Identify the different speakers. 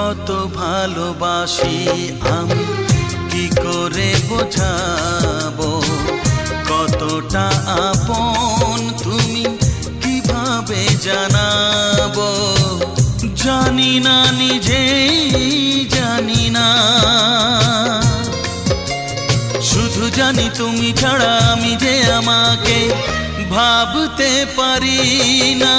Speaker 1: কত ভালোবাসি আমি কি করে বোঝাবো, কতটা আপন তুমি কিভাবে জানাবো। জানি না নিজেই জানি না, শুধু জানি তুমি ছাড়া আমি যে আমাকে ভাবতে পারি না।